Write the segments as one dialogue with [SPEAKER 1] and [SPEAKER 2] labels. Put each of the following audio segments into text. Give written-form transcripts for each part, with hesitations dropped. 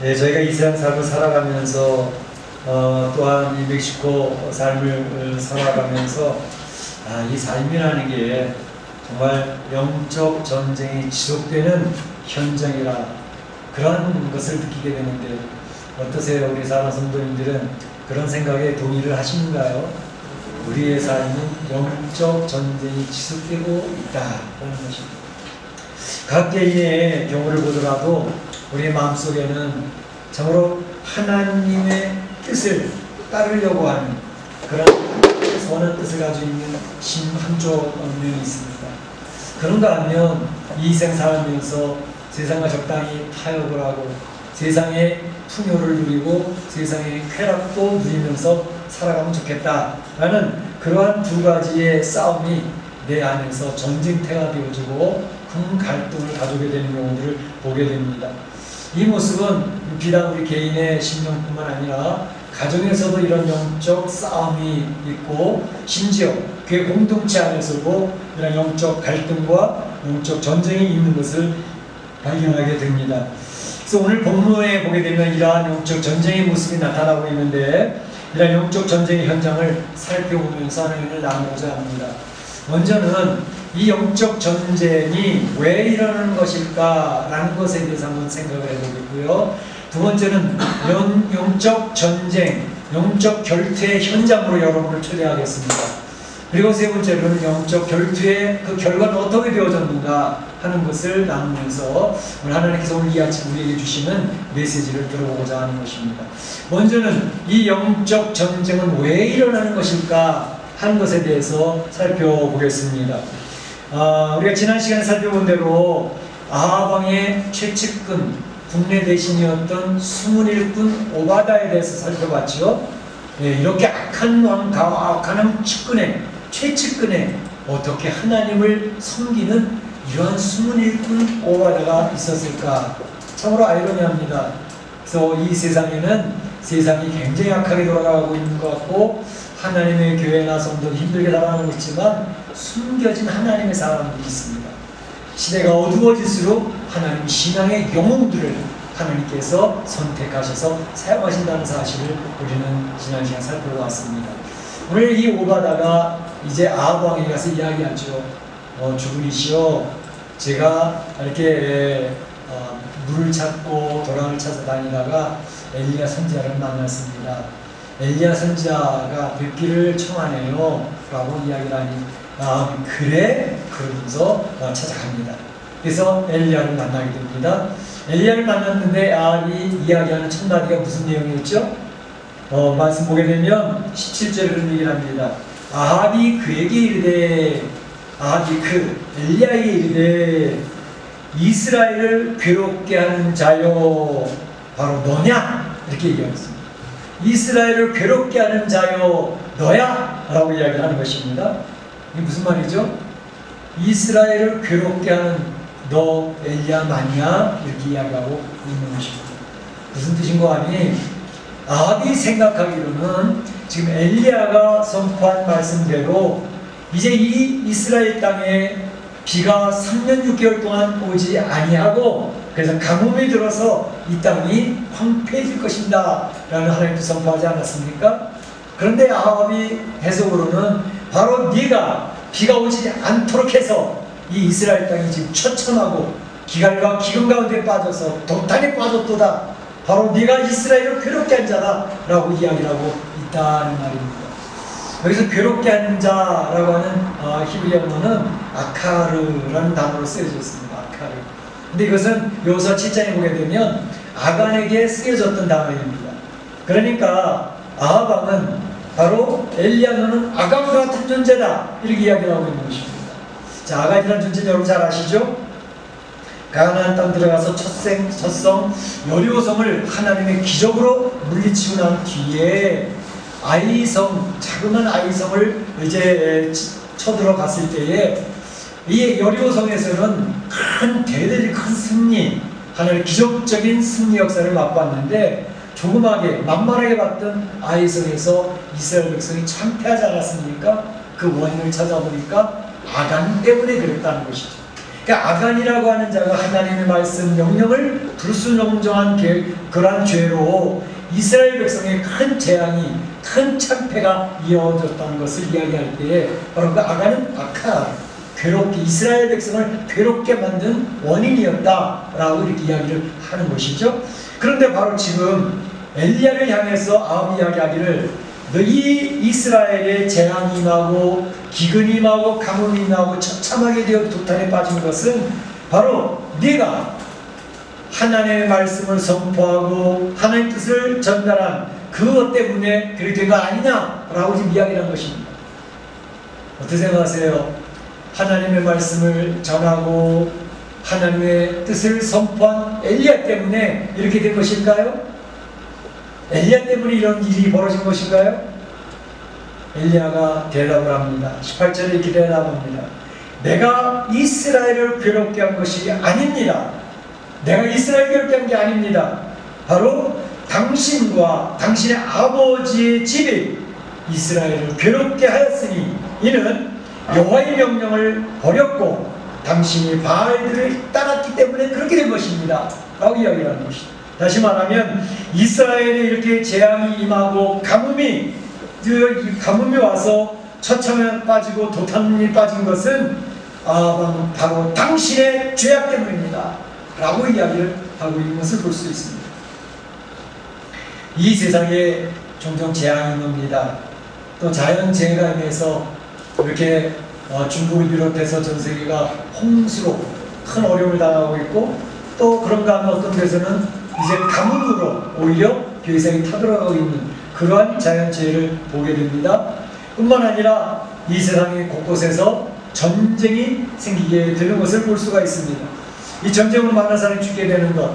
[SPEAKER 1] 예, 저희가 이 세상 삶을 살아가면서 또한 이 멕시코 삶을 살아가면서 이 삶이라는 게 정말 영적 전쟁이 지속되는 현장이라 그런 것을 느끼게 되는데 어떠세요? 우리 사랑 성도님들은 그런 생각에 동의를 하시는가요? 우리의 삶은 영적 전쟁이 지속되고 있다라는 것입니다. 각 개인의 경우를 보더라도 우리의 마음속에는 참으로 하나님의 뜻을 따르려고 하는 그런 선한 뜻을 가지고 있는 심 한쪽 면이 있습니다. 그런가 하면 이 인생 살면서 세상과 적당히 타협을 하고 세상의 풍요를 누리고 세상의 쾌락도 누리면서 살아가면 좋겠다라는 그러한 두 가지의 싸움이 내 안에서 전쟁터가 되어지고 큰 갈등을 가져오게 되는 경우들을 보게 됩니다. 이 모습은 비단 우리 개인의 심령뿐만 아니라 가정에서도 이런 영적 싸움이 있고 심지어 교회 공동체 안에서도 이런 영적 갈등과 영적 전쟁이 있는 것을 발견하게 됩니다. 그래서 오늘 본문에 보게 되면 이러한 영적 전쟁의 모습이 나타나고 있는데 이러한 영적 전쟁의 현장을 살펴보면서 하나님을 나누고자 합니다. 먼저는 이 영적 전쟁이 왜 일어나는 것일까라는 것에 대해서 한번 생각을 해보겠고요. 두 번째는 영적 전쟁, 영적 결투의 현장으로 여러분을 초대하겠습니다. 그리고 세 번째로는 영적 결투의 그 결과는 어떻게 되어졌는가 하는 것을 나누면서 오늘 하나님께서 오늘 이 아침 우리에게 주시는 메시지를 들어보고자 하는 것입니다. 먼저는 이 영적 전쟁은 왜 일어나는 것일까 하는 것에 대해서 살펴보겠습니다. 우리가 지난 시간에 살펴본 대로 아합 왕의 최측근 국내 대신이었던 수문일꾼 오바다에 대해서 살펴봤죠. 이렇게 악한 왕과 악한 측근에 최측근에 어떻게 하나님을 섬기는 이러한 수문일꾼 오바다가 있었을까? 참으로 아이러니합니다. 그래서 이 세상에는 세상이 굉장히 악하게 돌아가고 있는 것 같고 하나님의 교회나 성도는 힘들게 살아가고 있지만 숨겨진 하나님의 사람들이 있습니다. 시대가 어두워질수록 하나님 신앙의 영웅들을 하나님께서 선택하셔서 사용하신다는 사실을 우리는 지난 시간 살펴보았습니다. 오늘 이 오바다가 이제 아합 왕에게 가서 이야기하죠. 주군이시여, 제가 이렇게 물을 찾고 도랑을 찾아다니다가 엘리야 선지자를 만났습니다. 엘리야 선지자가 뵙기를 청하네요 라고 이야기를 하니 그래? 그러면서 찾아갑니다. 그래서 엘리야를 만나게 됩니다. 엘리야를 만났는데 아합이 이야기하는 첫 마디가 무슨 내용이었죠? 말씀 보게 되면 17절에 그런 얘기를 합니다. 아합이 그에게 이르되 아합이 엘리야에게 이르되 이스라엘을 괴롭게 하는 자요 바로 너냐? 이렇게 얘기했습니다. 이스라엘을 괴롭게 하는 자요 너야? 라고 이야기하는 것입니다. 이게 무슨 말이죠? 이스라엘을 괴롭게 하는 너 엘리야 맞냐? 이렇게 이야기하고 있는 것입니다. 무슨 뜻인 거 아니? 아합이 생각하기로는 지금 엘리야가 선포한 말씀대로 이제 이 이스라엘 땅에 비가 3년 6개월 동안 오지 아니하고 그래서 가뭄이 들어서 이 땅이 황폐해질 것입니다 라는 하나님도 선포하지 않았습니까? 그런데 아합이 해석으로는 바로 네가 비가 오지 않도록 해서 이 이스라엘 땅이 지금 처참하고 기갈과 기근 가운데 빠져서 독탄에 빠졌도다. 바로 네가 이스라엘을 괴롭게 한 자다 라고 이야기를 하고 있다는 말입니다. 여기서 괴롭게 하는 자라고 하는 히브리어는 아카르라는 단어로 쓰여져 있습니다. 아카르. 근데 이것은 요서 7장에 보게 되면 아간에게 쓰여졌던 단어입니다. 그러니까 아합 왕은 바로 엘리야 너는 아간 같은 존재다 이렇게 이야기를 하고 있는 것입니다. 자, 아간이라는 존재 여러분 잘 아시죠? 가나안 땅 들어가서 첫성 여리고성을 하나님의 기적으로 물리치고 난 뒤에 아이성, 자그마한 아이성을 이제 쳐들어갔을 때에 이 여리고성에서는 큰 대대적인 큰 승리, 하나님의 기적적인 승리 역사를 맛봤는데 조그맣게 만만하게 봤던 아이성에서 이스라엘 백성이 참패하지 않았습니까? 그 원인을 찾아보니까 아간 때문에 그랬다는 것이죠. 그러니까 아간이라고 하는 자가 하나님의 말씀 명령을 불순종한 그러한 죄로 이스라엘 백성의 큰 재앙이, 큰 참패가 이어졌다는 것을 이야기할 때에 바로 그 아간은 악한, 괴롭게, 이스라엘 백성을 괴롭게 만든 원인이었다라고 이렇게 이야기를 하는 것이죠. 그런데 바로 지금 엘리야를 향해서 아합이 이야기하기를 너희 이스라엘의 재앙이 임하고 기근이 임하고 가뭄이 임하고 처참하게 되어 도탄에 빠진 것은 바로 네가 하나님의 말씀을 선포하고 하나님의 뜻을 전달한 그것 때문에 그렇게 된 거 아니냐라고 지금 이야기를 한 것입니다. 어떻게 생각하세요? 하나님의 말씀을 전하고 하나님의 뜻을 선포한 엘리야 때문에 이렇게 된 것일까요? 엘리야 때문에 이런 일이 벌어진 것인가요? 엘리야가 대답을 합니다. 18절에 이렇게 대답합니다. 내가 이스라엘을 괴롭게 한 것이 아닙니다. 내가 이스라엘 괴롭게 한 게 아닙니다. 바로 당신과 당신의 아버지의 집이 이스라엘을 괴롭게 하였으니 이는 여호와의 명령을 버렸고 당신이 바알들을 따랐기 때문에 그렇게 된 것입니다. 라고 이야기를 하는 것입니다. 다시 말하면 이스라엘에 이렇게 재앙이 임하고 가뭄이 와서 처참에 빠지고 도탄이 빠진 것은 바로 당신의 죄악 때문입니다. 라고 이야기를 하고 있는 것을 볼 수 있습니다. 이 세상에 종종 재앙이 옵니다. 또 자연재해가 임해서 이렇게 중국을 비롯해서 전 세계가 홍수로 큰 어려움을 당하고 있고 또 그런가 하면 어떤 데서는 이제 가뭄으로 오히려 세상이 타들어가고 있는 그러한 자연재해를 보게 됩니다. 뿐만 아니라 이 세상의 곳곳에서 전쟁이 생기게 되는 것을 볼 수가 있습니다. 이 전쟁으로 많은 사람이 죽게 되는 것,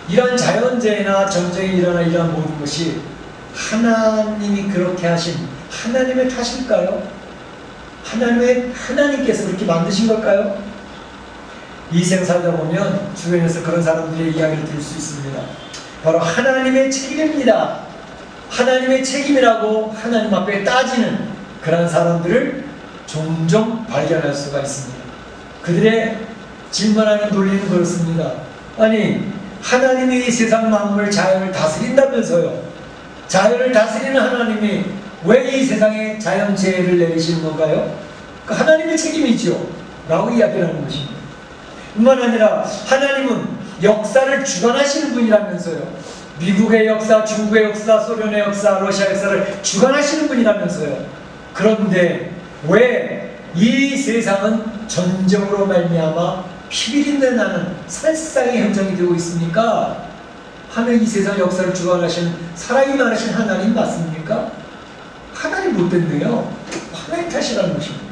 [SPEAKER 1] 이러한 자연재해나 전쟁이 일어나 이러한 모든 것이 하나님이 그렇게 하신 하나님의 탓일까요? 하나님께서 그렇게 만드신 걸까요? 이 생 살다 보면 주변에서 그런 사람들의 이야기를 들을 수 있습니다. 바로 하나님의 책임입니다. 하나님의 책임이라고 하나님 앞에 따지는 그런 사람들을 종종 발견할 수가 있습니다. 그들의 질문하는 논리는 그렇습니다. 아니, 하나님이 이 세상 만물 자연을 다스린다면서요. 자연을 다스리는 하나님이 왜 이 세상에 자연재해를 내리시는 건가요? 그 하나님의 책임이죠. 라고 이야기를 하는 것입니다. 뿐만 아니라 하나님은 역사를 주관하시는 분이라면서요. 미국의 역사, 중국의 역사, 소련의 역사, 러시아 역사를 주관하시는 분이라면서요. 그런데 왜 이 세상은 전쟁으로 말미암아 피비린내 나는 살상의 현장이 되고 있습니까? 하나님 이 세상 역사를 주관하시는 살아있는 하나님 맞습니까? 하나님 못 된대요. 하나님 탓이라는 것입니다.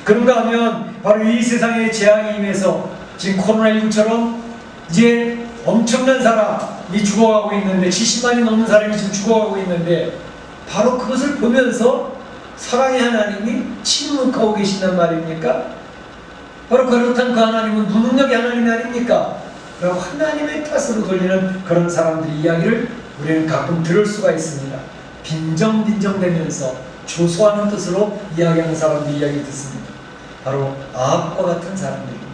[SPEAKER 1] 그런가 하면 바로 이 세상의 재앙이 임해서 지금 코로나19처럼 이제 엄청난 사람이 죽어가고 있는데 70만이 넘는 사람이 지금 죽어가고 있는데 바로 그것을 보면서 사랑의 하나님이 침묵하고 계신단 말입니까? 바로 그렇다면 그 하나님은 무능력의 하나님이 아닙니까? 라고 하나님의 탓으로 돌리는 그런 사람들의 이야기를 우리는 가끔 들을 수가 있습니다. 빈정빈정대면서 조소하는 뜻으로 이야기하는 사람들 이야기 듣습니다. 바로 아합과 같은 사람들입니다.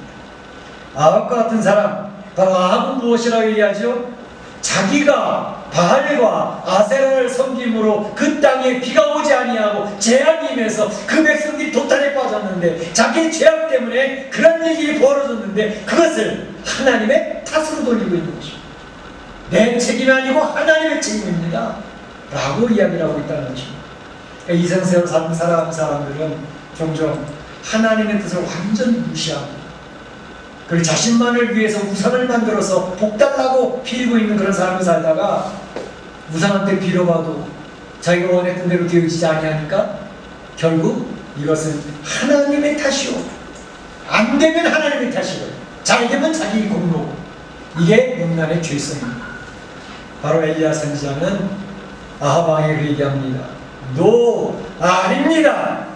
[SPEAKER 1] 아합과 같은 사람, 바로 아합은 무엇이라고 얘기하죠? 자기가 바알과 아세라를 섬김으로 그 땅에 비가 오지 아니하고 재앙이 임해서 그 백성들이 도탄에 빠졌는데 자기의 죄악 때문에 그런 일이 벌어졌는데 그것을 하나님의 탓으로 돌리고 있는 것입니다. 내 책임이 아니고 하나님의 책임입니다. 라고 이야기를 하고 있다는 것입니다. 이 세상을 살아가는 사람들은 종종 하나님의 뜻을 완전히 무시하고 그리고 자신만을 위해서 우상을 만들어서 복달라고 빌고 있는 그런 삶을 살다가 우상한테 빌어봐도 자기가 원했던 대로 되어지지 아니하니까 결국 이것은 하나님의 탓이오. 안 되면 하나님의 탓이고 잘 되면 자기 공로고 이게 인간의 죄성입니다. 바로 엘리야 선지자는 아합 왕에게 얘기합니다. 아닙니다.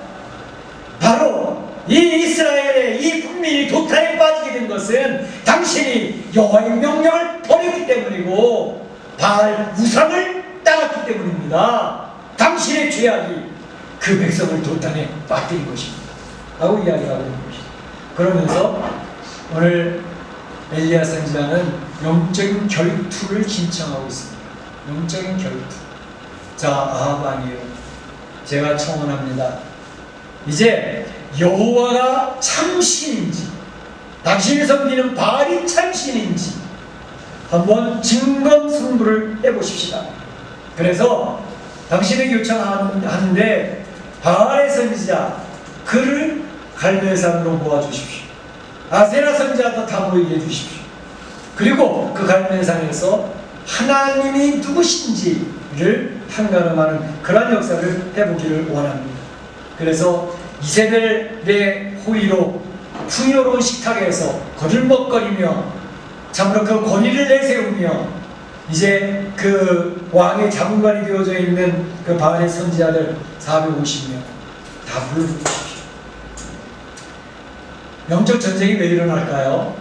[SPEAKER 1] 바로 이 이스라엘의 이 국민이 도탄에 빠지게 된 것은 당신이 여호와의 명령을 버렸기 때문이고 바알 우상을 따랐기 때문입니다. 당신의 죄악이 그 백성을 도탄에 빠뜨린 것입니다. 라고 이야기하고 있는 것입니다. 그러면서 오늘 엘리야 선지자는 영적인 결투를 신청하고 있습니다. 영적인 결투. 자, 아합 왕이에요. 제가 청원합니다. 이제 여호와가 참신인지, 당신이 섬기는 바알이 참신인지 한번 진검승부를 해보십시다. 그래서 당신에게 요청하는데 바알의 선지자 그를 갈멜산으로 모아주십시오. 아세라 선지자도 다 모이게 해주십시오. 그리고 그 갈멜산에서 하나님이 누구신지를 판가름하는 그런 역사를 해보기를 원합니다. 그래서 이세벨의 호의로 풍요로운 식탁에서 거들먹거리며 참으로 그 권위를 내세우며 이제 그 왕의 장관이 되어져 있는 그 바알의 선지자들 450명 다 불러주십시오. 영적 전쟁이 왜 일어날까요?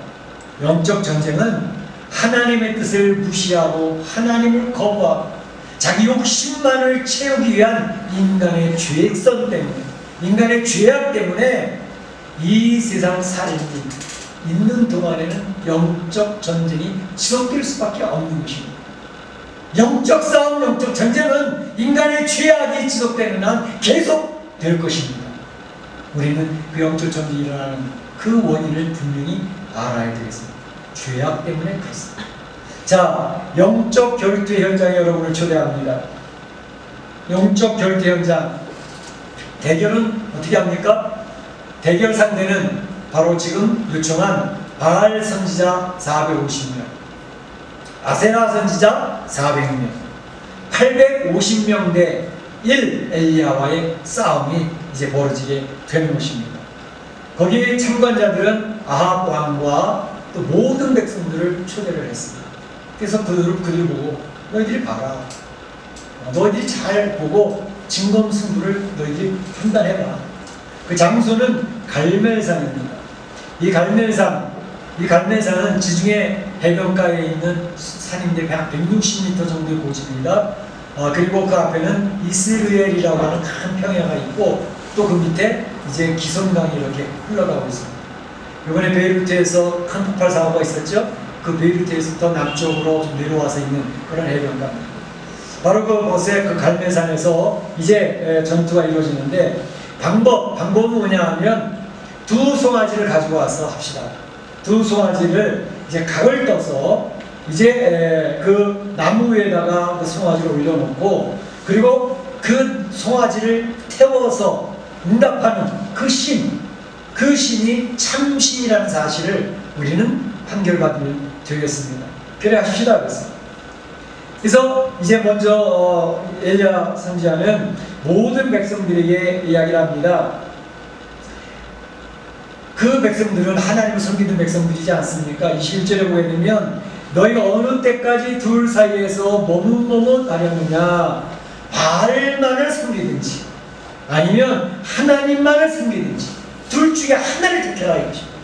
[SPEAKER 1] 영적 전쟁은 하나님의 뜻을 무시하고 하나님을 거부하고 자기 욕심만을 채우기 위한 인간의 죄성 때문에, 인간의 죄악 때문에 이 세상 살인이 있는 동안에는 영적 전쟁이 지속될 수밖에 없는 것입니다. 영적 싸움, 영적 전쟁은 인간의 죄악이 지속되는 한 계속 될 것입니다. 우리는 그 영적 전쟁이 일어나는 그 원인을 분명히 알아야 되겠습니다. 죄악 때문에 그렇습니다. 자, 영적 결투의 현장에 여러분을 초대합니다. 영적 결투 현장. 대결은 어떻게 합니까? 대결 상대는 바로 지금 요청한 바알 선지자 450명, 아세라 선지자 400명, 850명 대 1 엘리야와의 싸움이 이제 벌어지게 되는 것입니다. 거기에 참관자들은 아합 왕과 또 모든 백성들을 초대를 했습니다. 그래서 그들 보고 너희들이 봐라. 너희들이 잘 보고 진검승부를 너희들이 판단해봐. 그 장소는 갈멜산입니다. 이 갈멜산은 지중해 해변가에 있는 산인데 약 160m 정도의 고지입니다. 그리고 그 앞에는 이스르엘이라고 하는 큰 평야가 있고 또 그 밑에 이제 기손강이 이렇게 흘러가고 있습니다. 이번에 베이루트에서 큰 폭발 사고가 있었죠. 그 베이루트에서 더 남쪽으로 좀 내려와서 있는 그런 해변가입니다. 바로 그곳에 그 갈멜산에서 이제 전투가 이루어지는데 방법은 뭐냐 하면 두 송아지를 가지고 와서 합시다. 두 송아지를 이제 각을 떠서 이제 그 나무 위에다가 그 송아지를 올려놓고 그리고 그 송아지를 태워서 응답하는 그 신이 참신이라는 사실을 우리는 판결받으면 되겠습니다. 그래 하십시다. 그래서 이제 먼저 엘리야 선지자는 모든 백성들에게 이야기를 합니다. 그 백성들은 하나님을 섬기는 백성들이지 않습니까? 21절에 보게 되면 너희가 어느 때까지 둘 사이에서 머뭇머뭇하려느냐, 바알만을 섬기든지 아니면 하나님만을 섬기든지 둘 중에 하나를 택해라 이것입니다.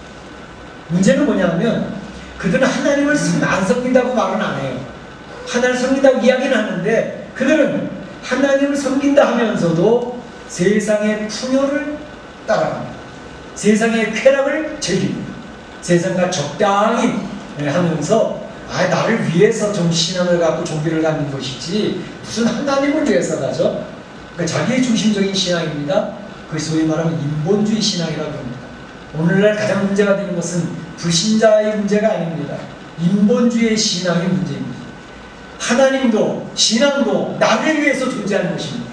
[SPEAKER 1] 문제는 뭐냐면 그들은 하나님을 안 섬긴다고 말은 안 해요. 하나님을 섬긴다고 이야기는 하는데 그들은 하나님을 섬긴다 하면서도 세상의 풍요를 따라갑니다. 세상의 쾌락을 즐깁니다. 세상과 적당히 하면서 나를 위해서 좀 신앙을 갖고 종교를 갖는 것이지 무슨 하나님을 위해서 가죠? 그러니까 자기 중심적인 신앙입니다. 그 소위 말하면 인본주의 신앙이라고 합니다. 오늘날 가장 문제가 되는 것은 불신자의 문제가 아닙니다. 인본주의 신앙의 문제입니다. 하나님도 신앙도 나를 위해서 존재하는 것입니다.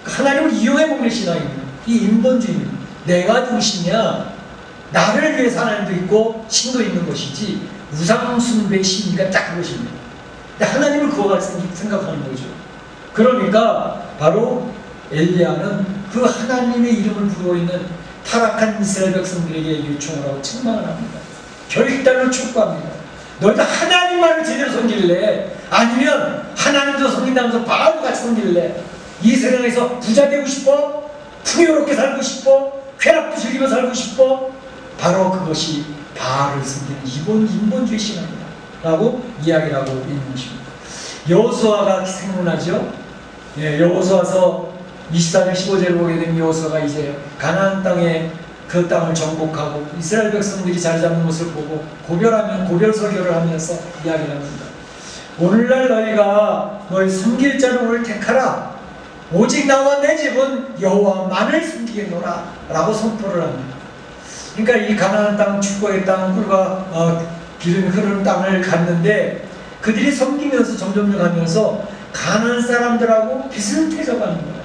[SPEAKER 1] 하나님을 이용해 먹는 신앙입니다. 이 인본주의입니다. 내가 중심이야. 나를 위해서 하나님도 있고 신도 있는 것이지 우상숭배 심리가 딱 그것입니다. 하나님을 그와 같이 생각하는 거죠. 그러니까 바로 엘리야는 그 하나님의 이름을 부르고 있는 타락한 이스라엘 백성들에게 요청을 하고 책망을 합니다. 결단을 촉구합니다. 너희가 하나님만을 제대로 섬길래 아니면 하나님도 섬긴다면서 바알도 같이 섬길래 이 세상에서 부자 되고 싶어? 풍요롭게 살고 싶어? 쾌락도 즐기며 살고 싶어? 바로 그것이 바알을 섬기는 인본주의 신앙이다 라고 이야기를 하고 있는 것입니다. 여호수아가 생각나죠? 여호수아서 24장 15절을 보게 되면 여호수아가 이제 가나안 땅에 그 땅을 정복하고 이스라엘 백성들이 자리 잡는 것을 보고 고별 설교를 하면서 이야기를 합니다. 오늘날 너희가 너희 섬길 자를 오늘 택하라. 오직 나와 내 집은 여호와만을 섬기겠노라 라고 선포를 합니다. 그러니까 이 가나안 땅, 축복의 땅, 꿀과 기름이 흐르는 땅을 갔는데 그들이 섬기면서 점점 가면서 가나안 사람들하고 비슷해져 가는 거예요.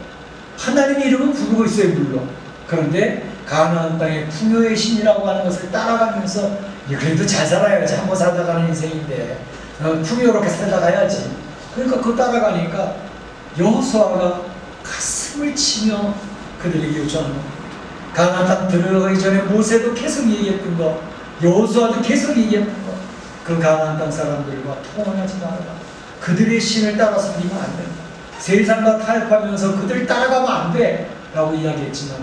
[SPEAKER 1] 하나님의 이름은 부르고 있어요, 물론. 그런데 가나안 땅의 풍요의 신이라고 하는 것을 따라가면서 그래도 잘 살아야지, 한번 살다가는 인생인데 풍요롭게 살다가야지. 그러니까 그거 따라가니까 여호수아가 가슴을 치며 그들에게 요청하는 겁니다. 가나안 땅 들어가기 전에 모세도 계속 얘기했던 거, 여호수아도 계속 얘기했던 거, 그 가나안 땅 사람들과 통혼하지 말아라. 그들의 신을 따라 섬기면 안 된다. 세상과 타협하면서 그들 따라가면 안 돼 라고 이야기했지만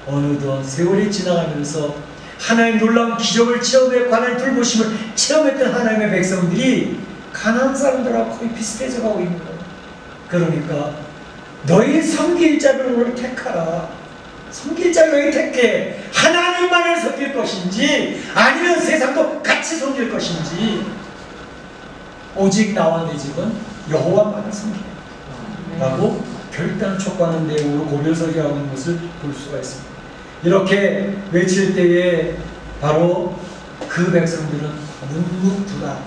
[SPEAKER 1] 어느덧 세월이 지나가면서 하나님의 놀라운 기적을 체험했고 하나님의 돌보심을 체험했던 하나님의 백성들이 가나안 사람들하고 거의 비슷해져 가고 있는 거예요. 그러니까 너희 섬길 자를 오늘 택하라. 섬길 자를 너희 택해. 하나님만을 섬길 것인지 아니면 세상도 같이 섬길 것인지 오직 나와 내 집은 여호와만을 섬기라 라고 결단을 촉구하는 내용으로 고별 설교하고 있는 것을 볼 수가 있습니다. 이렇게 외칠 때에 바로 그 백성들은 묵묵부답,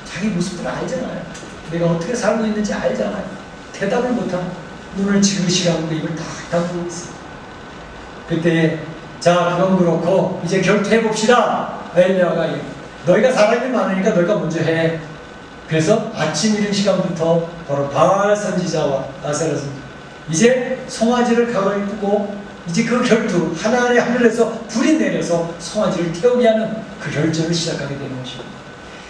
[SPEAKER 1] 자기 모습을 알잖아요. 내가 어떻게 살고 있는지 알잖아요. 대답을 못하고 눈을 지그시하고 입을 다 닫고 있어요. 그때 자 그건 그렇고 이제 결투해봅시다. 엘리야가 너희가 사람이 많으니까 너희가 먼저 해. 그래서 아침 이른 시간부터 바로 바알 선지자와 아세라 선지자 이제 송아지를 각을 끄고 이제 그 결투 하늘에서 불이 내려서 송아지를 태우게 하는 그 결전을 시작하게 되는 것입니다.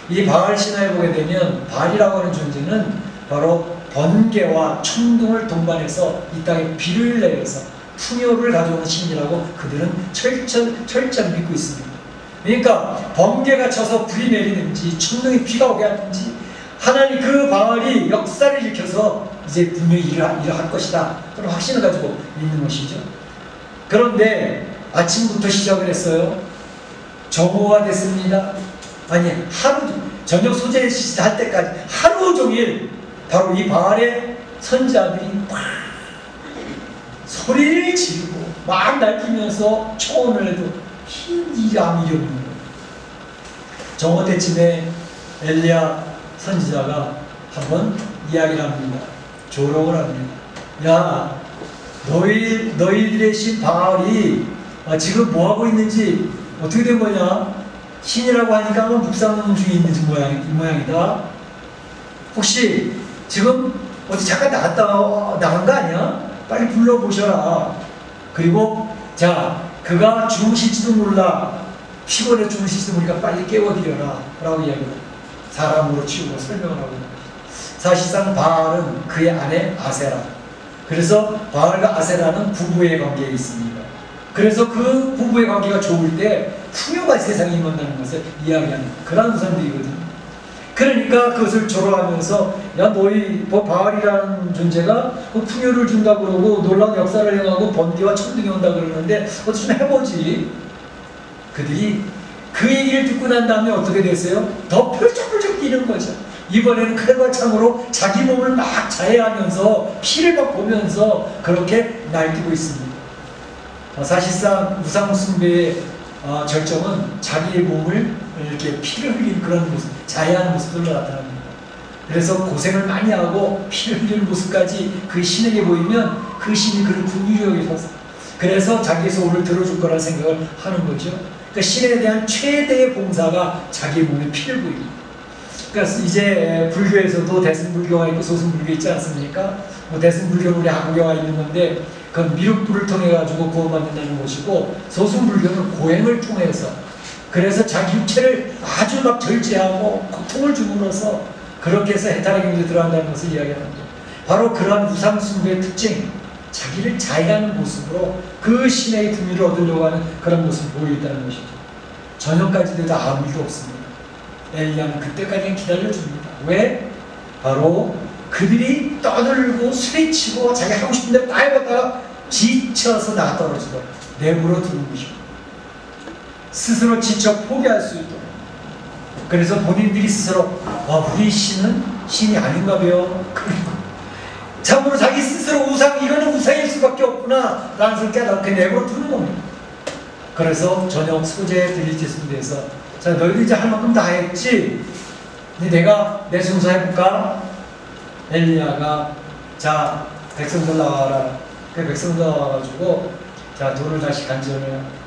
[SPEAKER 1] 이 바알 신화에 보게 되면 바알이라고 하는 존재는 바로 번개와 천둥을 동반해서 이 땅에 비를 내려서 풍요를 가져오는 신이라고 그들은 철저히 믿고 있습니다. 그러니까 번개가 쳐서 불이 내리는지 천둥이 비가 오게 하든지 하나님 그 바알이 역사를 일으켜서 이제 분명히 일을 할 것이다. 그런 확신을 가지고 있는 것이죠. 그런데 아침부터 시작을 했어요. 정오가 됐습니다. 아니 하루 저녁 소재 할 때까지 하루 종일 바로 이 바알의 선지자들이 막 소리를 지르고 막 날뛰면서 초원을 해도 흰 일이 아무 일이 없는 거예요. 정오 때쯤에 엘리야 선지자가 한번 이야기를 합니다. 조롱을 합니다. 야, 너희들의 신 바알이 지금 뭐하고 있는지 어떻게 된 거냐? 신이라고 하니까 묵상 중에 있는 모양이다. 혹시 지금 어디 잠깐 나간 거 아니야? 빨리 불러보셔라. 그리고 자, 그가 주무실지도 몰라. 피곤해 주무실지도 모르니까 빨리 깨워드려라. 라고 이야기합니다. 사람으로 치우고 설명을 하고 사실상 바알은 그의 아내 아세라. 그래서 바알과 아세라는 부부의 관계에 있습니다. 그래서 그 부부의 관계가 좋을 때 풍요가 세상에 임한다는 것을 이야기하는 그런 우선들이거든요. 그러니까 그것을 조롱하면서 야 너희 바알이라는 존재가 그 풍요를 준다고 그러고 놀라운 역사를 행하고 번개와 천둥이 온다고 그러는데 어떻게 좀 해보지. 그들이 그 얘기를 듣고 난 다음에 어떻게 됐어요? 더 펄쩍펄쩍 뛰는 거죠. 이번에는 칼과 창으로 자기 몸을 막 자해하면서 피를 막 보면서 그렇게 날뛰고 있습니다. 사실상 우상숭배의 절정은 자기의 몸을 이렇게 피를 흘리는 그런 모습, 자해하는 모습들로 나타납니다. 그래서 고생을 많이 하고 피를 흘리는 모습까지 그 신에게 보이면 그 신이 그를 긍휼히 여기셔서 그래서 자기의 소원을 들어줄 거라는 생각을 하는 거죠. 그러니까 신에 대한 최대의 봉사가 자기 몸에 피를 보입니다. 그러니까 이제 불교에서도 대승불교가 있고 소승불교 있지 않습니까? 대승불교는 우리 한국교가 있는 건데 그건 미륵불을 통해 가지고 구원받는다는 것이고 소승불교는 고행을 통해서 그래서 자기 육체를 아주 막 절제하고 고통을 주물어서 그렇게 해서 해탈하기 들어간다는 것을 이야기합니다. 바로 그러한 우상숭배의 특징, 자기를 자해하는 모습으로 그 신의 긍휼을 얻으려고 하는 그런 모습을 보여있다는 것이죠. 저녁까지 돼도 아무 일도 없습니다. 엘리야는 그때까지 기다려줍니다. 왜? 바로 그들이 떠들고 소리치고 자기 하고 싶은 대로 다 해봤다가 지쳐서 나가 떨어지고 내물어 두는 것입니다. 스스로 지쳐 포기할 수 있도록. 그래서 본인들이 스스로 우리 신은 신이 아닌가 봐요. 참으로 자기 스스로 이거는 우상일 수밖에 없구나 라는 것을 깨닫게 내버려 두는 겁니다. 그래서 저녁 소재 드릴 때에서 자, 너희들 이제 할 만큼 다 했지? 내가 내 순서 해볼까? 엘리야가 자, 백성들 나와라. 그 백성들 나와가지고 자, 돌을 다시 간절해.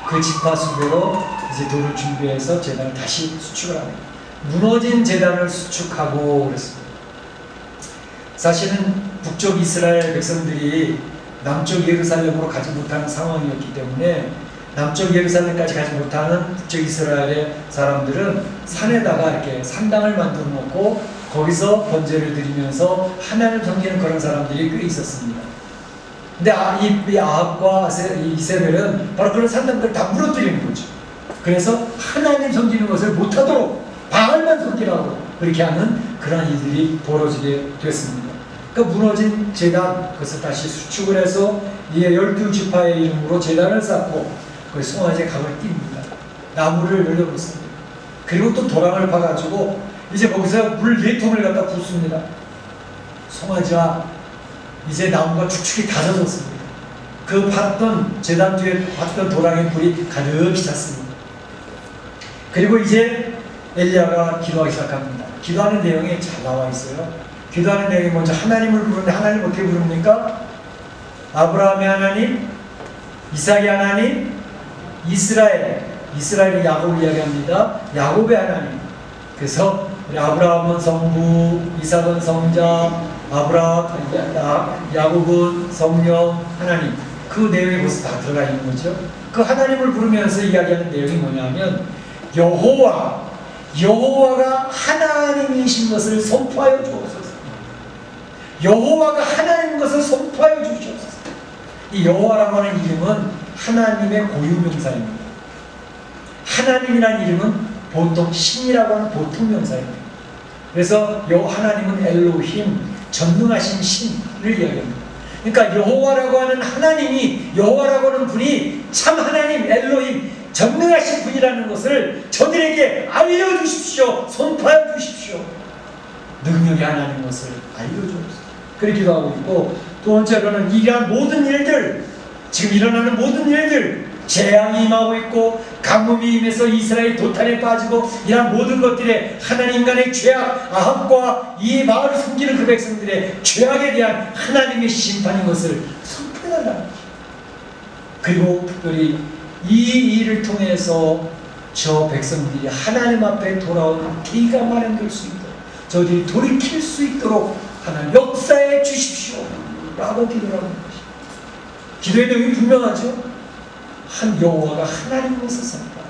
[SPEAKER 1] 그 지파수대로 이제 돌을 준비해서 제단을 다시 수축을 합니다. 무너진 제단을 수축하고 그랬습니다. 사실은 북쪽 이스라엘 백성들이 남쪽 예루살렘으로 가지 못하는 상황이었기 때문에 남쪽 예루살렘까지 가지 못하는 북쪽 이스라엘의 사람들은 산에다가 이렇게 산당을 만들어 놓고 거기서 번제를 드리면서 하나님을 섬기는 그런 사람들이 꽤 있었습니다. 근데 이 아합과 이세벨은 바로 그런 산당들을 다 무너뜨리는 거죠. 그래서 하나님 섬기는 것을 못하도록 바알만 섬기라고 그렇게 하는 그런 일들이 벌어지게 됐습니다. 그 무너진 제단, 그것을 다시 수축을 해서 이 12지파의 이름으로 제단을 쌓고 그 송아지 각을 띱니다. 나무를 열려놓습니다. 그리고 또 도랑을 파가지고 이제 거기서 물 4통을 갖다 붓습니다. 송아지와 이제 나무가 축축이 다 젖었습니다. 그 팠던 제단 뒤에 팠던 도랑의 불이 가득히 찼습니다. 그리고 이제 엘리야가 기도하기 시작합니다. 기도하는 내용이 잘 나와 있어요. 기도하는 내용이 먼저 하나님을 부르는데 하나님 어떻게 부릅니까? 아브라함의 하나님, 이삭의 하나님, 이스라엘이 야곱을 이야기합니다. 야곱의 하나님. 그래서 아브라함은 성부, 이삭은 성자, 야곱은 성령, 하나님. 그 내용이 벌써 다 들어가 있는 거죠. 그 하나님을 부르면서 이야기하는 내용이 뭐냐면 여호와가 하나님이신 것을 선포하여 주옵소서. 여호와가 하나님인 것을 선포하여 주시옵소서. 이 여호와라고 하는 이름은 하나님의 고유명사입니다. 하나님이라는 이름은 보통 신이라고 하는 보통 명사입니다. 그래서 하나님은 엘로힘, 전능하신 신을 이야기합니다. 그러니까 여호와라고 하는 하나님이, 여호와라고 하는 분이 참 하나님, 엘로힘, 전능하신 분이라는 것을 저들에게 알려주십시오. 선포해 주십시오. 능력이 하나님 것을 알려주옵소서. 그렇게 기도하고 있고, 두 번째로는 이러한 모든 일들, 지금 일어나는 모든 일들, 재앙이 임하고 있고 가뭄이 임해서 이스라엘이 도탄에 빠지고 이러한 모든 것들에 하나님 인간의 죄악, 아합과 이 마을을 숨기는 그 백성들의 죄악에 대한 하나님의 심판인 것을 선포해달라는 거죠. 그리고 특별히 이 일을 통해서 저 백성들이 하나님 앞에 돌아오는 기회가 마련될 수 있도록, 저들이 돌이킬 수 있도록 하나님 역사해 주십시오 라고 기도를 하는 것입니다. 기도의 내용이 분명하죠. 한 여호와가 하나님 것을 선포하라.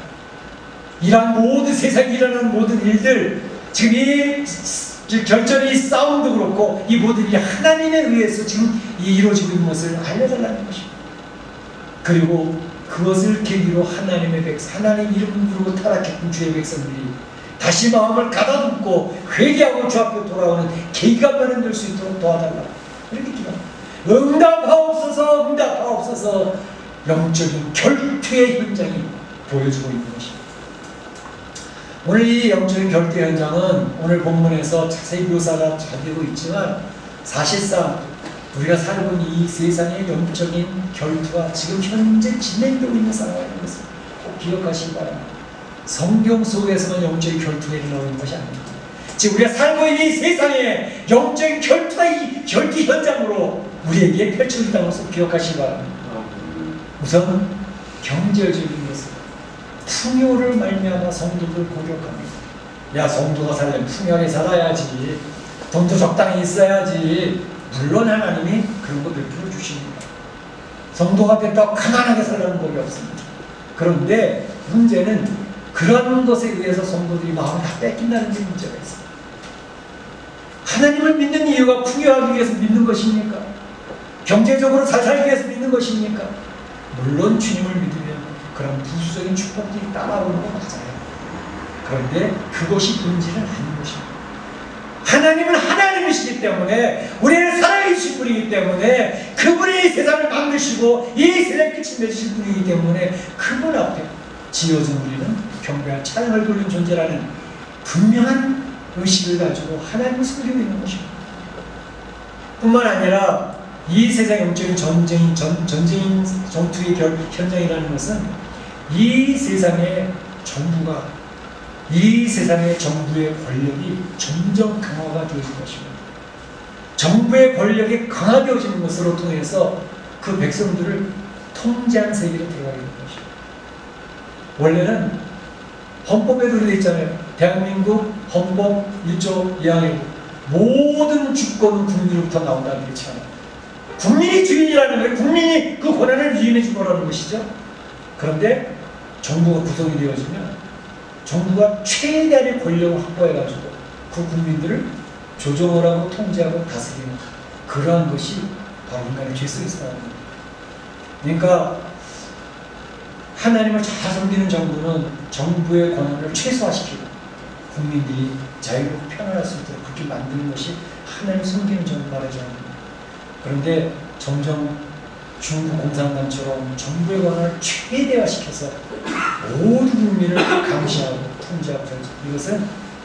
[SPEAKER 1] 이러한 모든 세상에 일어나는 모든 일들, 지금 이 결전의 이 싸움도 그렇고 이 모든 일이 하나님에 의해서 지금 이루어지고 있는 것을 알려달라는 것입니다. 그리고 그것을 계기로 하나님의 백성, 하나님 이름 부르고 타락했던 주의 백성들이 다시 마음을 가다듬고 회개하고 주 앞에 돌아오는 계기가 마련될 수 있도록 도와달라. 이렇게 기도합니다. 응답하옵소서, 응답하옵소서. 영적인 결투의 현장이 보여주고 있는 것입니다. 오늘 이 영적인 결투의 현장은 오늘 본문에서 자세히 묘사가 잘 되고 있지만 사실상 우리가 살고 있는 이 세상의 영적인 결투가 지금 현재 진행되고 있는 상황인 것을 꼭 기억하시기 바랍니다. 성경 속에서만 영적인 결투가 일어나는 것이 아닙니다. 지금 우리가 살고 있는 이 세상의 영적인 결투가 이 결투 현장으로 우리에게 펼쳐진다는 것을 기억하시기 바랍니다. 우선 경제적인 것은 풍요를 말미암아 성도들 공격합니다. 야, 성도가 살려면 풍요하게 살아야지, 돈도 적당히 있어야지. 물론 하나님이 그런 거 베풀어 주십니다. 성도가 됐다고 가난하게 살라는 법이 없습니다. 그런데 문제는 그런 것에 의해서 성도들이 마음을 다 뺏긴다는 게 문제가 있습니다. 하나님을 믿는 이유가 풍요하기 위해서 믿는 것입니까? 경제적으로 잘 살기 위해서 믿는 것입니까? 물론 주님을 믿으면 그런 부수적인 축복들이 따라오는 건 맞아요. 그런데 그것이 본질은 아닌 것입니다. 하나님은 하나님이시기 때문에, 우리는 살아계신 분이기 때문에, 그분이 이 세상을 만드시고 이 세상에 끝을 맺으신 분이기 때문에 그분 앞에 지어진 우리는 경배할 찬양을 돌린 존재라는 분명한 의식을 가지고 하나님을 섬기고 있는 것입니다. 뿐만 아니라 이 세상 영적인 전쟁인 전투의 현장이라는 것은 이 세상의 정부가, 이 세상의 정부의 권력이 점점 강화가 되어진 것입니다. 정부의 권력이 강화되어지는 것으로 통해서 그 백성들을 통제한 세계로 들어가게 된 것입니다. 원래는 헌법에도 되어 있잖아요. 대한민국 헌법 1조 2항에 모든 주권은 국민으로부터 나온다는 게 있잖아요. 국민이 주인이라는 거예요. 국민이 그 권한을 위임해 주거라는 것이죠. 그런데 정부가 구성이 되어지면 정부가 최대한의 권력을 확보해가지고 그 국민들을 조정을 하고 통제하고 다스리는 그러한 것이 바로 인간의 죄 속에서 나오는 겁니다. 그러니까 하나님을 잘 섬기는 정부는 정부의 권한을 최소화시키고 국민들이 자유롭고 편안할 수 있도록 그렇게 만드는 것이 하나님을 섬기는 정부 말하지 않습니다. 그런데 점점 중국 공산당처럼 정부의 권한을 최대화시켜서 모든 국민을 감시하고 통제하고 이것은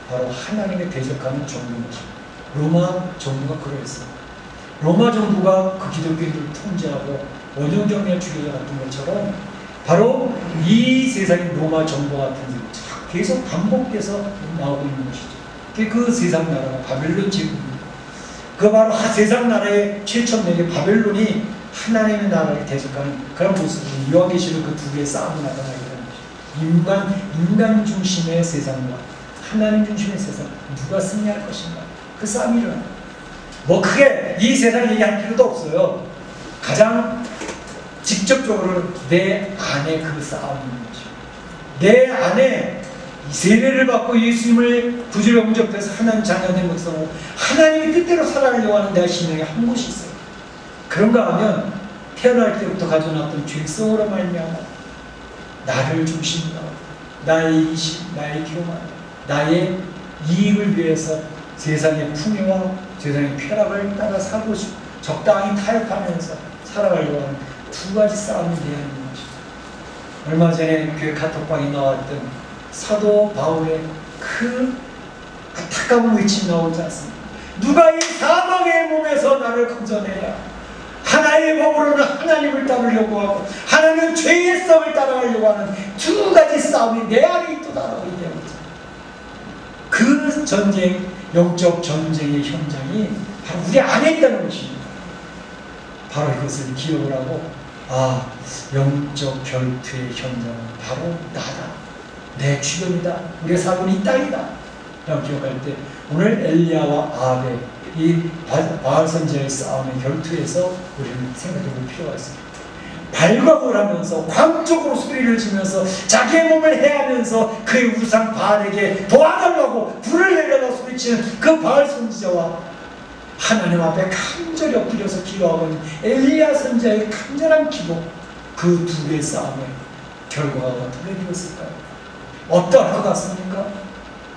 [SPEAKER 1] 바로 하나님의 대적하는 정부인 것입니다. 로마 정부가 그러했어요. 로마 정부가 그 기독교인들을 통제하고 원형경례 주교자 같은 것처럼 바로 이 세상의 로마 정부와 같은 일이 계속 반복돼서 나오고 있는 것이죠. 그 세상 나라가 바벨론 제국입니다. 그 바로 세상 나라의 최첨예의 바벨론이 하나님의 나라를 대적하는 그런 모습으로 요한계시록 그 두 개의 싸움이 나타나게 되는 것이죠. 인간 중심의 세상과 하나님 중심의 세상, 누가 승리할 것인가? 그 싸움이 일어나요. 뭐 크게 이 세상 얘기할 필요도 없어요. 가장 직접적으로 내 안에 그 싸움인 거죠. 내 안에 세례를 받고 예수님을 구주로 영접해서 하나님 자녀된 것으로 하나님의 뜻대로 살아가려고 하는 내 심령에 한 곳이 있어요. 그런가 하면 태어날 때부터 가져놨던 죄성으로 말미암아 나를 중심으로 나의 이기심, 나의 교만, 나의 이익을 위해서 세상의 풍요와 세상의 쾌락을 따라 살고 싶고 적당히 타협하면서 살아가려고 하는 두 가지 싸움이 되어 있는 것입니다. 얼마 전에 교회 카톡방에 나왔던 사도 바울의 그 안타까운 외침이 나오지 않습니까? 누가 이 사망의 몸에서 나를 건져내라. 하나의 법으로는 하나님을 따르려고 하고 하나는 죄의 썩을 따라가려고 하는 두 가지 싸움이 내 안에 있다라고 얘기하고 있잖아요. 그 전쟁, 영적 전쟁의 현장이 바로 우리 안에 있다는 것입니다. 바로 이것을 기억을 하고 영적 결투의 현장은 바로 나다. 내 주변이다. 우리의 삶은 이 땅이다. 라고 기억할 때 오늘 엘리야와 아합의 이 바알 선지자의 싸움의 결투에서 우리는 생각해 볼 필요가 있습니다. 발광을 하면서 광적으로 소리를 지면서 자기의 몸을 해하면서 그의 우상 바알에게 도와달라고 불을 내려다 소리치는 그 바알 선지자와 하나님 앞에 간절히 엎드려서 기도하고 있는 엘리야 선지자의 간절한 기도, 그 두 개의 싸움의 결과가 어떻게 되었을까요? 어떠할 것 같습니까?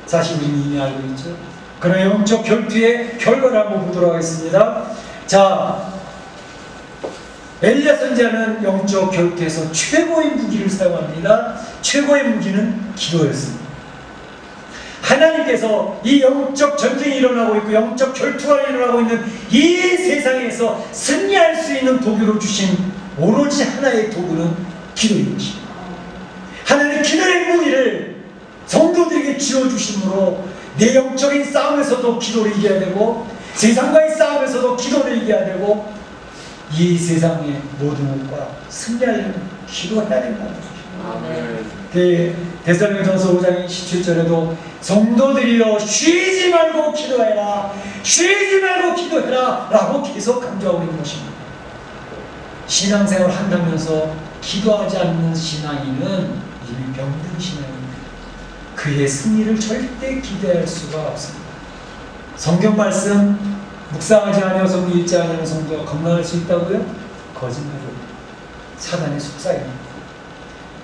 [SPEAKER 1] 사실 우리는 이미 알고 있죠. 그런 영적 결투의 결과를 한번 보도록 하겠습니다. 자, 엘리야 선지자는 영적 결투에서 최고의 무기를 사용합니다. 최고의 무기는 기도였습니다. 하나님께서 이 영적 전쟁이 일어나고 있고 영적 결투가 일어나고 있는 이 세상에서 승리할 수 있는 도구로 주신 오로지 하나의 도구는 기도인 것입니다. 하나님 기도의 무기를 성도들에게 쥐어주심으로 내 영적인 싸움에서도 기도를 이겨야 되고 세상과의 싸움에서도 기도를 이겨야 되고 이 세상의 모든 것과 승리하려면 기도해야 된다는 것입니다. 데살로니가전서 5장 17절에도 성도들이여 쉬지 말고 기도해라, 쉬지 말고 기도해라 라고 계속 강조하고 있는 것입니다. 신앙생활을 한다면서 기도하지 않는 신앙인은 이미 병든 신앙입니다. 그의 승리를 절대 기대할 수가 없습니다. 성경 말씀 묵상하지 아니하고 성경 읽지 아니하는 성도가 건강할 수 있다고요? 거짓말입니다. 사단의 속삭입니다.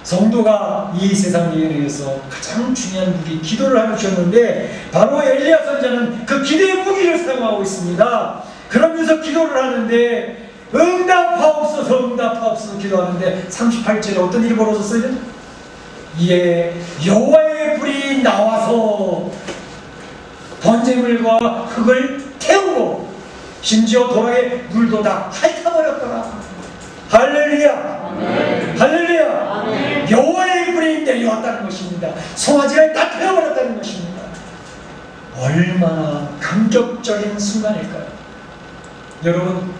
[SPEAKER 1] 성도가 이 세상 여행에서 가장 중요한 무기 기도를 하며 주셨는데 바로 엘리야 선지자는 그 기도의 무기를 사용하고 있습니다. 그러면서 기도를 하는데 응답하옵소서 응답하옵소서 기도하는데 38절에 어떤 일이 벌어졌어요? 이에 여호와의 불이 나와서 번제물과 흙을 태우고 심지어 도랑의 물도 다 핥아버렸더라. 할렐루야. 할렐루야. 여호와의 불이 내려왔다는 것입니다. 송아지를 다 태워버렸다는 것입니다. 얼마나 감격적인 순간일까요? 여러분,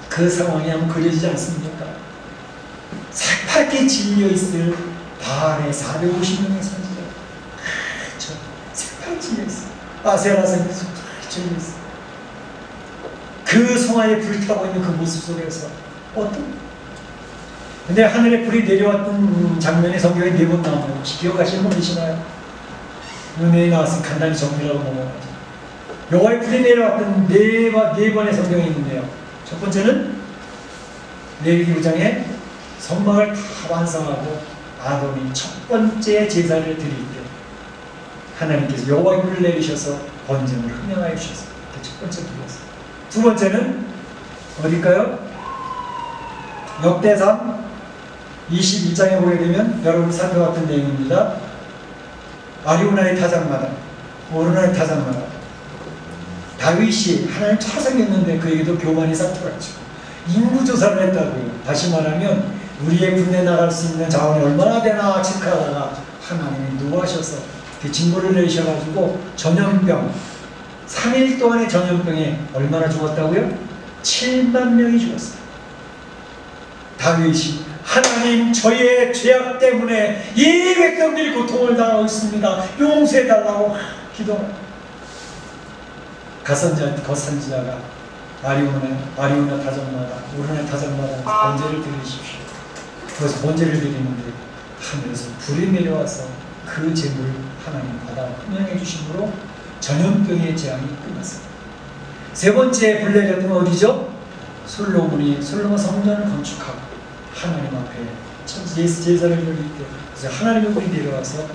[SPEAKER 1] 그 상황이 한번 그려지지 않습니까? 새파랗게 질려있을 바알의 450명의 선지자, 그렇죠, 새파랗게 질려있어요. 아세라 선지자 새파랗게 질려있어요. 그 성화에 불타고 있는 그 모습 속에서 근데 하늘에 불이 내려왔던 장면이 성경에 4번 나와요. 혹시 기억하시는 분 계시나요? 은혜에 나왔으니 간단히 정리하고 넘어가죠. 여호와의 불이 내려왔던 네 번의 성경이 있는데요. 첫 번째는 레위기 9장에 성막을 다 완성하고 아론이 첫 번째 제사를 드릴 때 하나님께서 여호와의 불을 내리셔서 번제물을 흠양하여 주셨어요. 그게 첫 번째 불이었어요. 두 번째는 어딜까요? 역대상 21장에 보게 되면 여러분 살펴봤던 내용입니다. 아리우나의 타작마다, 오르나의 타작마다 다윗이 하나님 찾아생겼는데 그에게도 교만이 싹트렸죠. 인구조사를 했다고요. 다시 말하면 우리의 군대 나갈 수 있는 자원이 얼마나 되나 체크하다가 하나님이 노하셔서 그 징벌을 내리셔가지고 전염병, 3일 동안의 전염병에 얼마나 죽었다고요? 7만 명이 죽었어요. 다윗이 하나님, 저희의 죄악 때문에 이 백성들이 고통을 당하고 있습니다. 용서해달라고 기도합니다. 거선지자가 아리우나 타작마다, 오르나 타작마다 번제를 드리십시오. 그래서 번제를 드리는데 하늘에서 불이 내려와서 그 제물 하나님 받아 흠양해 주심으로 전염병의 재앙이 끝났습니다. 세 번째 불 내렸던 건 어디죠? 솔로몬 성전을 건축하고 하나님 앞에 제사를 드릴 때 그래서 하나님의 불이 내려와서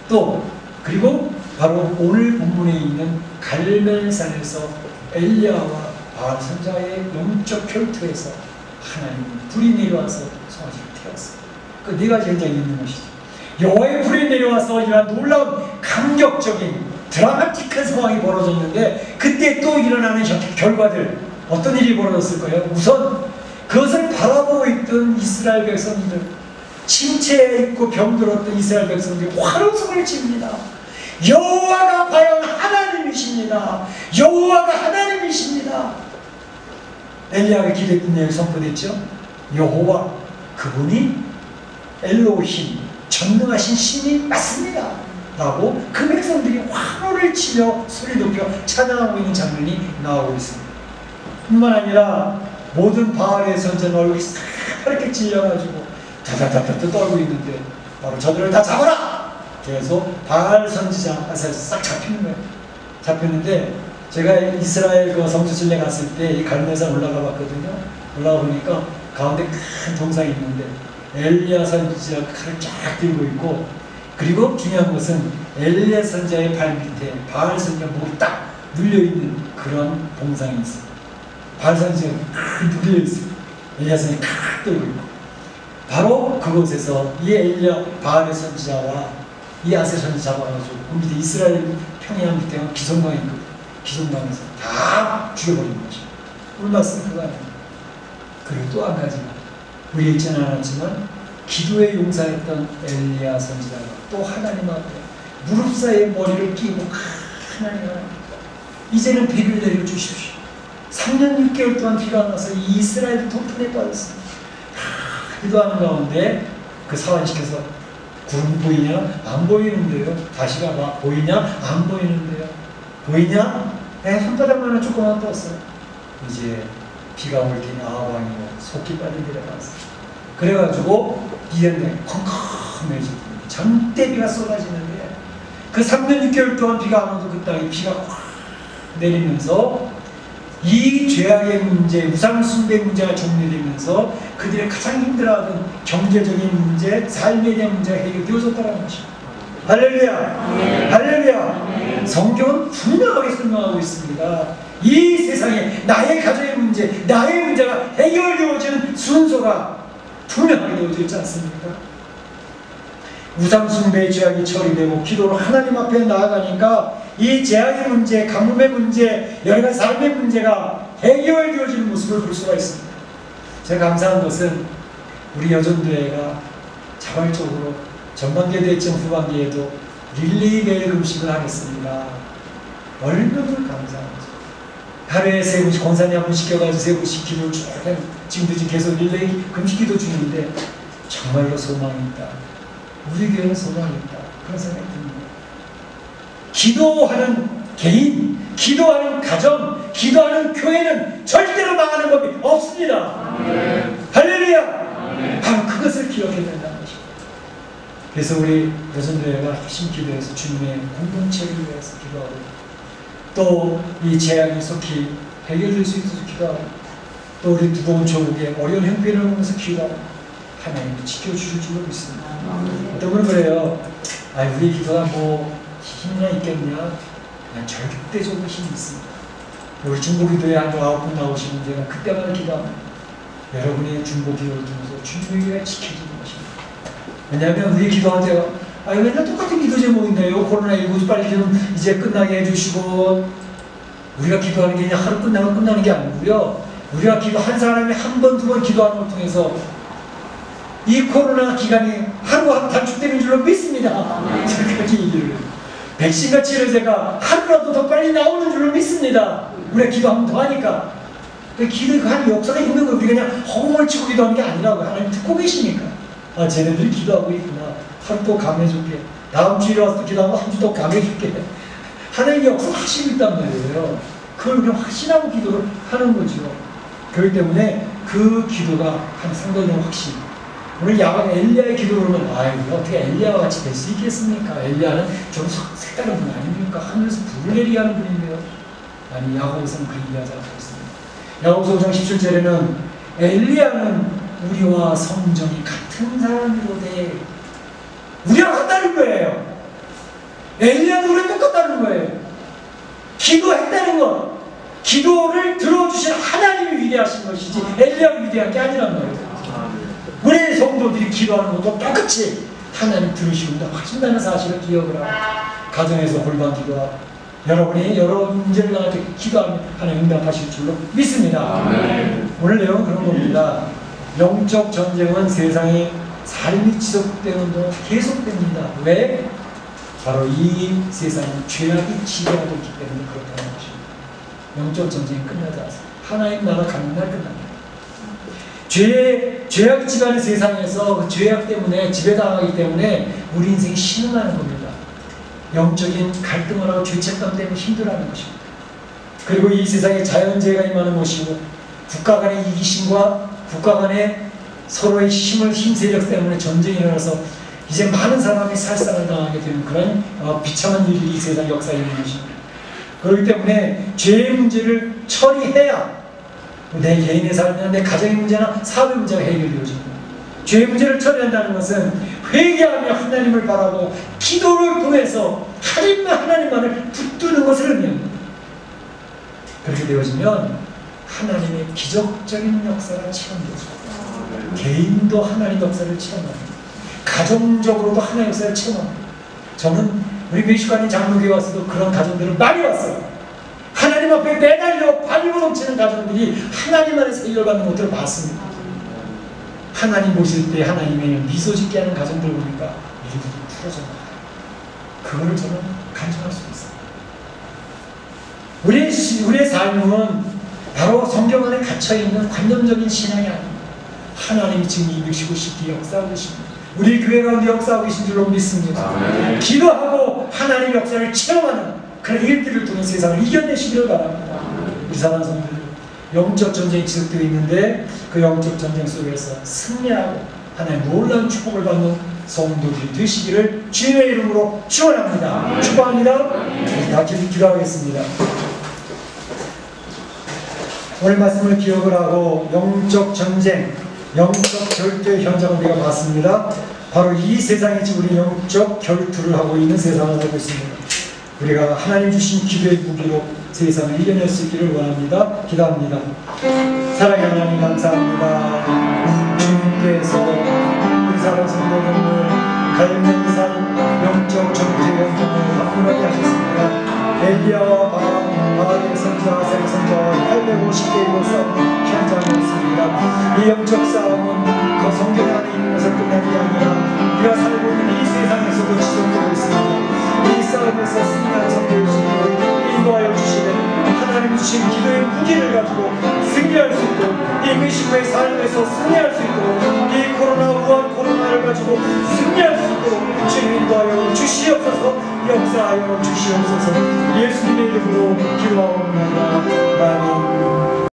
[SPEAKER 1] 또 그리고 바로 오늘 본문에 있는 갈멜산에서 엘리야와 바알 선지자의 영적 혈투에서 하나님 불이 내려와서 송아지를 태웠어요. 그 네 가지 현장이 있는 것이죠. 여호와의 불이 내려와서 이러한 놀라운 감격적인 드라마틱한 상황이 벌어졌는데 그때 또 일어나는 결과들 어떤 일이 벌어졌을 거예요? 우선 그것을 바라보고 있던 이스라엘 백성들, 침체에 있고 병들었던 이스라엘 백성들이 환호성을 칩니다. 여호와가 과연 하나님이십니다. 여호와가 하나님이십니다. 엘리야가 기도했던 내용이 선포됐죠. 여호와, 그분이 엘로힘, 전능하신 신이 맞습니다 라고 그 백성들이 환호를 치며 소리 높여 찬양하고 있는 장면이 나오고 있습니다. 뿐만 아니라 모든 바알의 선지자는 얼굴이 새파랗게 찔려가지고 다다다다 떨고 있는데 바로 저들을 다 잡아라! 그래서 바알 선지자 앞에서 싹 잡히는 거예요. 잡혔는데 제가 이스라엘 그 성지순례 갔을 때 이 갈멜산 올라가 봤거든요. 올라가 보니까 가운데 큰 동상이 있는데 엘리야 선지자가 칼을 쫙 들고 있고 그리고 중요한 것은 엘리야 선지자의 발 밑에 바알 선지자 목이 딱 눌려있는 그런 동상이 있어요. 바알 선지자가 눌려있어요. 엘리야 선지자가 칵 들고 있고 바로 그곳에서 이 엘리야 바알의 선지자와 이 아세 선지자 잡아가지고 그 밑에 이스라엘 평양 밑에 기송강이 있거든요. 기송강에서 다 죽여버린 거죠. 오늘 말씀 그거 아니에요. 그리고 또 한 가지가 우리 읽지는 않았지만 기도에 용사했던 엘리야 선지자가 또 하나님 앞에 무릎 사이에 머리를 끼고 하나님 이제는 비를 내려주십시오. 3년 6개월 동안 비가 안 와서 이스라엘이 도탄에 빠졌습니다. 기도하는 가운데 그 사환시켜서 구름 보이냐? 안 보이는데요. 다시 가봐. 보이냐? 안 보이는데요. 보이냐? 네, 손바닥만한 조그만 떴어요. 이제 비가 올 테니 아왕이고 속기 빨리 내려갔어요. 그래가지고 이랬네. 컴컴해지고 장대비가 쏟아지는데 그 3년 6개월 동안 비가 안 와도 그 땅에 비가 확 내리면서 이 죄악의 문제, 우상숭배 문제가 정리되면서 그들의 가장 힘들어하던 경제적인 문제, 삶에 대한 문제가 해결되어졌다는 것입니다. 할렐루야! 할렐루야! 성경은 분명하게 설명하고 있습니다. 이 세상에 나의 가정의 문제, 나의 문제가 해결되어지는 순서가 분명하게 되어져 있지 않습니까? 우상숭배의 죄악이 처리되고 기도로 하나님 앞에 나아가니까 이 재앙의 문제, 가뭄의 문제, 여러 가지 삶의 문제가 해결되어지는 모습을 볼 수가 있습니다. 제가 감사한 것은 우리 여전도회가 자발적으로 전반기에도 했지만 후반기에도 릴레이 매일 금식을 하겠습니다. 얼마나 감사하죠. 하루에 3분씩 권사님 한 분 시켜가지고 3분씩 기도를 쭉 해. 지금도 계속 릴레이 금식기도 중인데 정말로 소망이 있다. 우리 교회는 소망이 있다. 그런 생각이 듭니다. 기도하는 개인, 기도하는 가정, 기도하는 교회는 절대로 망하는 법이 없습니다. 할렐루야! 바로 그것을 기억해야 된다는 것입니다. 그래서 우리 여전도회가 핵심 기도해서 주님의 공동체를 위해서 기도하고 또 이 재앙이 속히 해결될 수 있어서 기도하고 또 우리 두꺼운 조국의 어려운 형편을 보면서 기도하고 하나님이 지켜주실 줄로 믿습니다. 어떤 분은 그래요. 우리 기도가 뭐 힘이나 있겠냐? 절대적으로 힘이 있습니다. 우리 중보기도에 한 9분 나오시는 제가 그때마다 기도합니다. 여러분의 중보기도를 통해서 주님의 교회가 지켜지는 것입니다. 왜냐하면 우리 기도할 때가 맨날 똑같은 기도 제목인데요. 코로나19 빨리 좀 이제 끝나게 해주시고 우리가 기도하는 게 그냥 하루 끝나면 끝나는 게 아니고요. 우리가 기도 한 사람이 한 번, 두 번 기도하는 걸 통해서 이 코로나 기간이 하루하루 단축되는 줄로 믿습니다. 그렇게 얘기를 해요. 백신과 치료제가 하루라도 더 빨리 나오는 줄로 믿습니다. 우리가 기도 한 번 더 하니까. 기도가 한 역사가 있는 거예요. 우리가 그냥 허공을 치고 기도하는 게 아니라고. 하나님 듣고 계시니까. 쟤네들이 기도하고 있구나. 하루 또 감해줄게. 다음 주에 와서 기도하면 한 주 또 감해줄게. 하나님이 역사 하시고 있단 말이에요. 그걸 그냥 확신하고 기도를 하는 거죠. 그렇기 때문에 그 기도가 한 상당히 확신. 오늘 야간 엘리야의 기도를 보면 어떻게 엘리야와 같이 될 수 있겠습니까? 엘리야는 좀 색다른 분 아닙니까? 하늘에서 불을 내리게 하는 분인데요. 아니 야고보서는 그 이야기하지 않고 있습니다. 야고보서 5장 17절에는 엘리야는 우리와 성정이 같은 사람이로되 우리랑 같다는 거예요. 엘리야도 우리랑 똑같다는 거예요. 기도했다는 것, 기도를 들어주신 하나님이 위대하신 것이지 엘리야가 위대한 게 아니란 말이에요. 우리 성도들이 기도하는 것도 똑같이 하나님 들으시고 하신다는 사실을 기억을 하고 가정에서 골방 기도하고 여러분이 여러 문제를 나한테 기도하면 하나님 응답하실 줄로 믿습니다. 오늘 내용은 그런 겁니다. 영적 전쟁은 세상에 삶이 지속되는 동안 계속됩니다. 왜? 바로 이 세상은 죄악이 지배하고 있기 때문에 그렇다는 것입니다. 영적 전쟁이 끝나지 않습니다. 하나님 나라 가는 날 끝납니다. 죄악이 지배하는 세상에서 그 죄악 때문에 지배당하기 때문에 우리 인생이 신음하는 겁니다. 영적인 갈등을 하고 죄책감 때문에 힘들어하는 것입니다. 그리고 이 세상에 자연재해가 임하는 것이고 국가 간의 이기심과 국가 간의 서로의 힘 세력 때문에 전쟁이 일어나서 이제 많은 사람이 살상을 당하게 되는 그런 비참한 일이 이 세상 역사에 있는 것입니다. 그렇기 때문에 죄의 문제를 처리해야 내 개인의 삶이나 내 가정의 문제나 사업의 문제가 해결되어집니다. 죄의 문제를 처리한다는 것은 회개하며 하나님을 바라고 기도를 통해서 하나님만을 붙드는 것을 의미합니다. 그렇게 되어지면 하나님의 기적적인 역사가 체험되어집니다. 개인도 하나님 역사를 체험합니다. 가정적으로도 하나님의 역사를 체험합니다. 저는 우리 멕시코인 장로교회 와서도 그런 가정들을 많이 봤어요. 하나님 앞에 매달려 발로 넘치는 가정들이 하나님 안에서 해결받는 것들을 봤습니다. 하나님 보실 때 하나님의 미소 짓게 하는 가정들 보니까 일들이 풀어져 나가요. 그거를 저는 간증할 수 있어요. 우리의 삶은 바로 성경 안에 갇혀있는 관념적인 신앙이 아닙니다. 하나님이 지금 219시기 역사하고 계십니다. 우리 교회 가운데 역사하고 계신 줄로 믿습니다. 기도하고 하나님의 역사를 체험하는 그런 일들을 통해 세상을 이겨내시기를 바랍니다. 우리 사랑하는 성도들, 영적 전쟁이 지속되어 있는데 그 영적 전쟁 속에서 승리하고 하나님의 놀라운 축복을 받는 성도들이 되시기를 주님의 이름으로 축원합니다. 축복합니다. 다 기도하겠습니다. 오늘 말씀을 기억을 하고 영적 전쟁, 영적 결투의 현장을 우리가 봤습니다. 바로 이 세상에 지금 우리 영적 결투를 하고 있는 세상을 보고 있습니다. 우리가 하나님 주신 기도의 무기로 세상을 이겨낼 수 있기를 원합니다. 기도합니다. 사랑의 하나님 감사합니다. 주님께서 우리 사랑 성도님을 갈매기 이 영적 싸움은 그 성경 안에 있는 것을 끝나는 게 아니라 우리가 살고 있는 이 세상에서도 지속되고 있습니다. 이 싸움에서 승리하는 선배일 수 있도록 인도하여 주시는 하나님 주신 기도의 무기를 가지고 승리할 수 있도록 이 멕시코의 삶에서 승리할 수 있도록 이 코로나 우한 코로나를 가지고 승리할 수 있도록 주님 인도하여 주시옵소서. 역사하여 주시옵소서. 예수님의 이름으로 기도하옵나이다. 아멘.